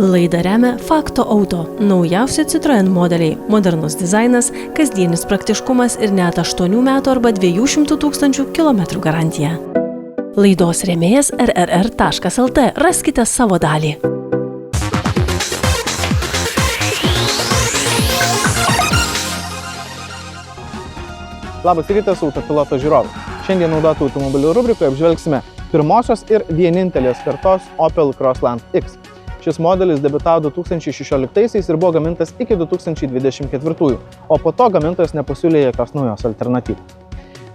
Laidą remia Fakto Auto. Naujausi Citroen modeliai, modernus dizainas, kasdienis praktiškumas ir net 8 metų arba 200 000 kilometrų garantija. Laidos rėmėjas rrr.lt. Raskite savo dalį. Labas rytas, autopiloto žiūrovai. Šiandien naudotų automobilių rubrikoje apžvelgsime pirmosios ir vienintelės kartos Opel Crossland X. Šis modelis debiutavo 2016 ir buvo gamintas iki 2024, o po to gamintojas nepasiūlė jokios naujos alternatyvos.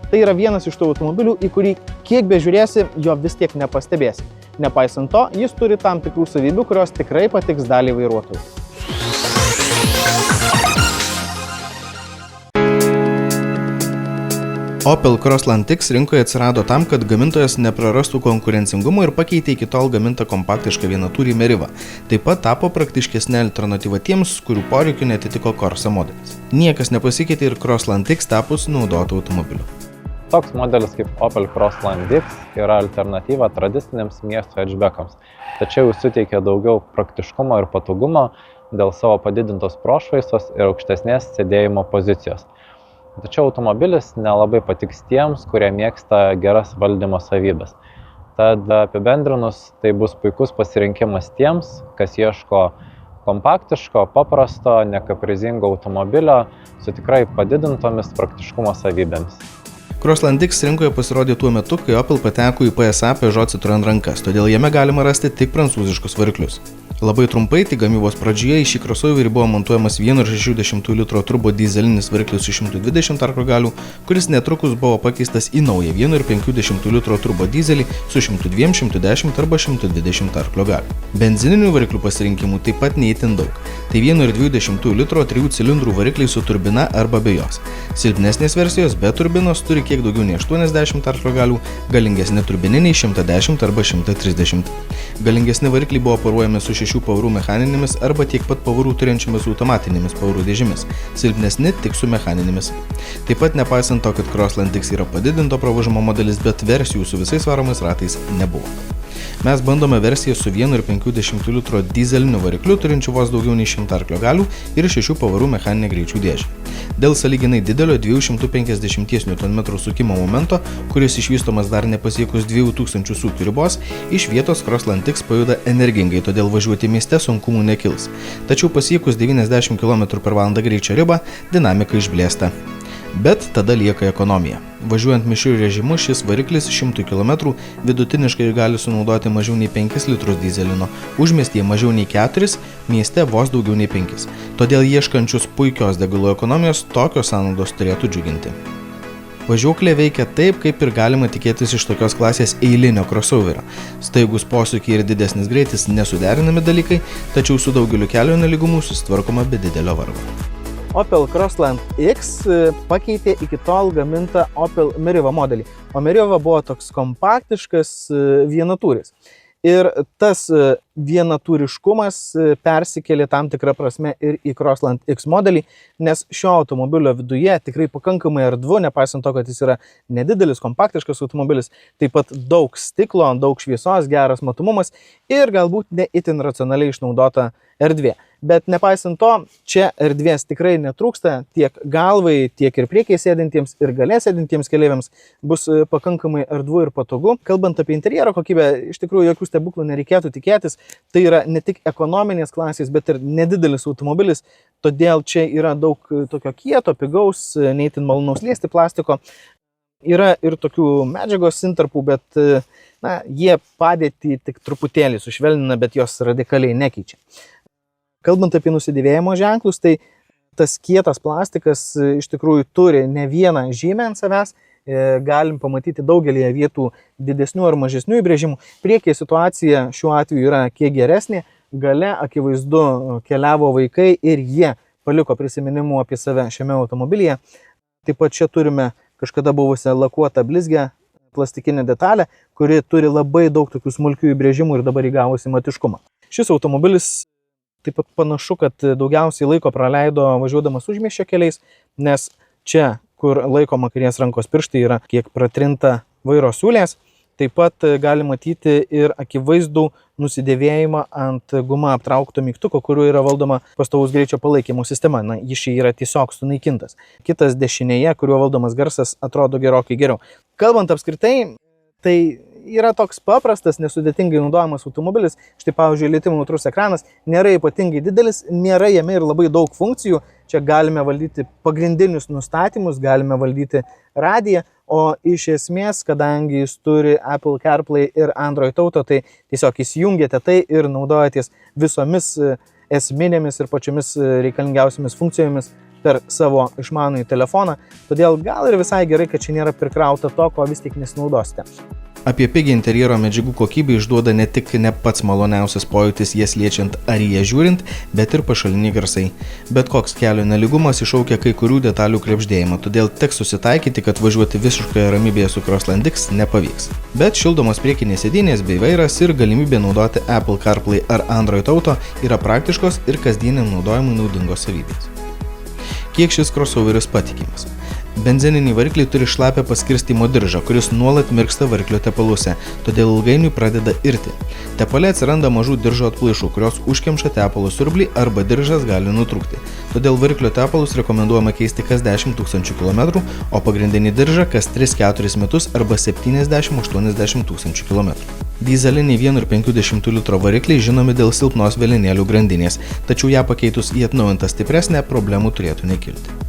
Tai yra vienas iš tų automobilių, į kurį kiek bežiūrėsi, jo vis tiek nepastebėsi. Nepaisant to, jis turi tam tikrų savybių, kurios tikrai patiks daliai vairuotojų. Opel Crossland X rinkoje atsirado tam, kad gamintojas neprarastų konkurencingumo ir pakeitė iki tol gamintą kompaktišką vienatūrį Meriva. Taip pat tapo praktiškesnė alternatyva tiems, kurių poreikių netitiko Corsa modelis. Niekas nepasikeitė ir Crossland X tapus naudotų automobiliu. Toks modelis kaip Opel Crossland X yra alternatyva tradiciniams miesto hatchbackams, tačiau jis suteikia daugiau praktiškumo ir patogumo dėl savo padidintos prošvaistos ir aukštesnės sėdėjimo pozicijos. Tačiau automobilis nelabai patiks tiems, kurie mėgsta geras valdymo savybės. Tad apibendrinus, tai bus puikus pasirinkimas tiems, kas ieško kompaktiško, paprasto, nekaprizingo automobilio su tikrai padidintomis praktiškumo savybėmis. Crossland X rinkoje pasirodė tuo metu, kai Opel pateko į PSA Peugeot Citroen rankas, todėl jame galima rasti tik prancūziškus variklius. Labai trumpai, tai gamybos pradžioje į šį crossoverį buvo montuojamas 1,6 litro turbo dyzelinis variklis su 120 arklio galių, kuris netrukus buvo pakeistas į naują 1,5 litro turbo dyzelį su 102, 110 arba 120 arklio galių. Benzininių variklių pasirinkimų taip pat neįtin daug. Tai 1,2 litro 3 cilindrų varikliai su turbina arba be jos. Silpnesnės versijos be turbinos turi kiek daugiau nei 80 arklio galių, galingesni turbininiai 110 arba 130. Galingesni varikliai buvo poruojami su 6 pavarų mechaninėmis arba tiek pat pavarų turinčiamis automatinėmis pavarų dėžėmis, silpnesni tik su mechaninėmis. Taip pat nepaisant to, kad Crossland X yra padidinto pravažumo modelis, bet versijų su visais varomais ratais nebuvo. Mes bandome versiją su 1,5 litro dyzeliniu varikliu turinčiu vos daugiau nei 100 arklio galių ir 6 pavarų mechaninė greičių dėžė. Dėl sąlyginai didelio 250 Nm sukimo momento, kuris išvystomas dar nepasiekus 2000 sūkių ribos, iš vietos Crossland X pajuda energingai, todėl važiuoti mieste sunkumų nekils. Tačiau pasiekus 90 km/h greičio ribą, dinamika išblėsta. Bet tada lieka ekonomija. Važiuojant mišriu režimu, šis variklis 100 km vidutiniškai gali sunaudoti mažiau nei 5 litrus dyzelino, užmiestyje mažiau nei 4, mieste vos daugiau nei 5. Todėl ieškančius puikios degalų ekonomijos tokios sąnaudos turėtų džiuginti. Važiuoklė veikia taip, kaip ir galima tikėtis iš tokios klasės eilinio crossoverio. Staigus posūkiai ir didesnis greitis nesuderinami dalykai, tačiau su daugeliu kelio nelygumų susitvarkoma be didelio vargo. Opel Crossland X pakeitė iki tol gamintą Opel Meriva modelį, o Meriva buvo toks kompaktiškas vienatūris. Ir tas vienatūriškumas persikėlė tam tikrą prasme ir į Crossland X modelį, nes šio automobilio viduje tikrai pakankamai erdvu, nepaisant to, kad jis yra nedidelis, kompaktiškas automobilis, taip pat daug stiklo, daug šviesos, geras matomumas ir galbūt ne itin racionaliai išnaudota erdvė. Bet nepaisant to, čia erdvės tikrai netrūksta, tiek galvai, tiek ir priekiai sėdintiems ir gale sėdintiems keleiviams bus pakankamai erdvu ir patogu. Kalbant apie interjero kokybę, iš tikrųjų jokių stebuklų nereikėtų tikėtis. Tai yra ne tik ekonominės klasės, bet ir nedidelis automobilis, todėl čia yra daug tokio kieto, pigaus, neįtin malonaus liesti plastiko. Yra ir tokių medžiagos intarpų, bet jie padėtį tik truputėlį sušvelnina, bet jos radikaliai nekeičia. Kalbant apie nusidėvėjimo ženklus, tai tas kietas plastikas iš tikrųjų turi ne vieną žymę ant savęs, galim pamatyti daugelį vietų didesnių ar mažesnių įbrėžimų. Priekyje situacija šiuo atveju yra kiek geresnė, gale akivaizdu keliavo vaikai ir jie paliko prisiminimų apie save šiame automobilyje. Taip pat čia turime kažkada buvusią lakuotą blizgę plastikinę detalę, kuri turi labai daug tokių smulkių įbrėžimų ir dabar įgavusi matiškumą. Šis automobilis taip pat panašu, kad daugiausiai laiko praleido važiuodamas užmiesčio keliais, nes čia, kur laikoma kairės rankos pirštai, yra kiek pratrinta vairo siūlės, Taip pat gali matyti ir akivaizdų nusidėvėjimą ant guma aptraukto mygtuko, kuriuo yra valdoma pastovaus greičio palaikymo sistema. Na, jis čia yra tiesiog sunaikintas. Kitas dešinėje, kuriuo valdomas garsas, atrodo gerokai geriau. Kalbant apskritai, tai yra toks paprastas, nesudėtingai naudojamas automobilis. Štai, pavyzdžiui, lietimo jautrus ekranas nėra ypatingai didelis, nėra jame ir labai daug funkcijų. Čia galime valdyti pagrindinius nustatymus, galime valdyti radiją, o iš esmės, kadangi jis turi Apple CarPlay ir Android Auto, tai tiesiog įsijungiate tai ir naudojatės visomis esminėmis ir pačiomis reikalingiausiamis funkcijomis per savo išmanųjį telefoną. Todėl gal ir visai gerai, kad čia nėra prikrauta to, ko vis tik nesinaudosite. Apie pigią interjero medžiagų kokybę išduoda ne tik ne pats maloniausias pojūtis jas liečiant ar ją žiūrint, bet ir pašaliniai garsai. Bet koks kelio neligumas iššaukia kai kurių detalių krebždėjimą, todėl teks susitaikyti, kad važiuoti visiškoje ramybėje su Crossland X nepavyks. Bet šildomos priekinės sėdynės bei vairas ir galimybė naudoti Apple CarPlay ar Android Auto yra praktiškos ir kasdieniam naudojimui naudingos savybės. Kiek šis crossoveris patikimas? Benzininiai varikliai turi šlapią paskirstymo diržą, kuris nuolat mirksta variklio tepaluose, todėl ilgainiui pradeda irti. Tepale atsiranda mažų diržo atplaišų, kurios užkemša tepalo siurblį arba diržas gali nutrūkti. Todėl variklio tepalus rekomenduojama keisti kas 10 000 km, o pagrindinį diržą kas 3-4 metus arba 70-80 000 km. Dyzeliniai 1,5 litro varikliai žinomi dėl silpnos velenėlių grandinės, tačiau ją pakeitus į atnaujintą stipresnę problemų turėtų nekilti.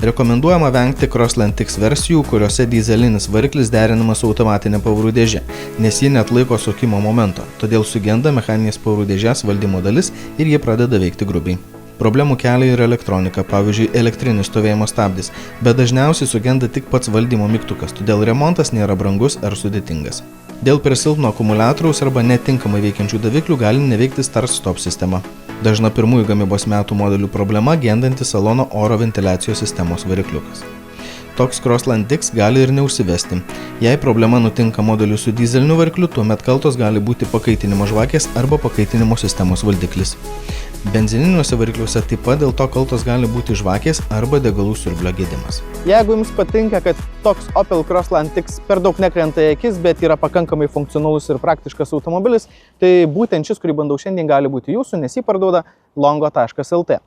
Rekomenduojama vengti Crossland X versijų, kuriuose dyzelinis variklis derinamas su automatinė pavarų dėžė, nes ji neatlaiko sukimo momento, todėl sugenda mechaninės pavarų dėžės valdymo dalis ir ji pradeda veikti grubiai. Problemų kelia ir elektronika, pavyzdžiui, elektrinis stovėjimo stabdis, bet dažniausiai sugenda tik pats valdymo mygtukas, todėl remontas nėra brangus ar sudėtingas. Dėl per silpno akumuliatoriaus arba netinkamai veikiančių daviklių gali neveikti start-stop sistema. Dažna pirmųjų gamybos metų modelių problema gendanti salono oro ventiliacijos sistemos varikliukas. Toks Crossland X gali ir neužsivesti. Jei problema nutinka modeliu su dyzeliniu varikliu, tuomet kaltos gali būti pakaitinimo žvakės arba pakaitinimo sistemos valdiklis. Benzininiuose varikliuose taip pat dėl to kaltos gali būti žvakės arba degalų siurblio gedimas. Jeigu jums patinka, kad toks Opel Crossland X per daug nekrenta į akis, bet yra pakankamai funkcionalus ir praktiškas automobilis, tai būtent šis, kurį bandau šiandien, gali būti jūsų, nes jį parduoda longo.lt.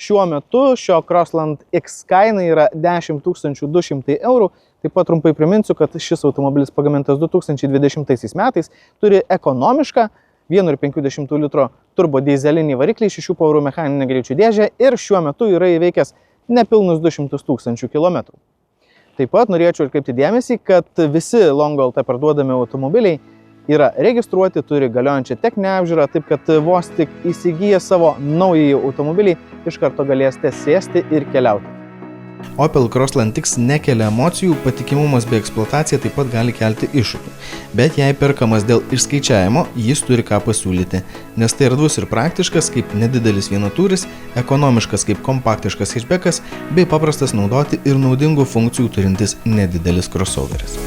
Šiuo metu šio Crossland X kaina yra 10 200 €. Taip pat trumpai priminsiu, kad šis automobilis pagamintas 2020 metais, turi ekonomišką 1,5 litro turbo dyzelinį variklį, 6 pavarų mechaninę greičių dėžę ir šiuo metu yra įveikęs nepilnus 200 000 km. Taip pat norėčiau atkreipti dėmesį, kad visi Longo.lt parduodami automobiliai yra registruoti, turi galiojančią techninę apžiūrą, taip kad vos tik įsigiję savo naująjį automobilį, iš karto galėsite sėsti ir keliauti. Opel Crossland X nekelia emocijų, patikimumas bei eksploatacija taip pat gali kelti iššūkių. Bet jei perkamas dėl išskaičiavimo, jis turi ką pasiūlyti, nes tai erdvus ir praktiškas kaip nedidelis vienatūris, ekonomiškas kaip kompaktiškas hatchbackas bei paprastas naudoti ir naudingų funkcijų turintis nedidelis crossoveris.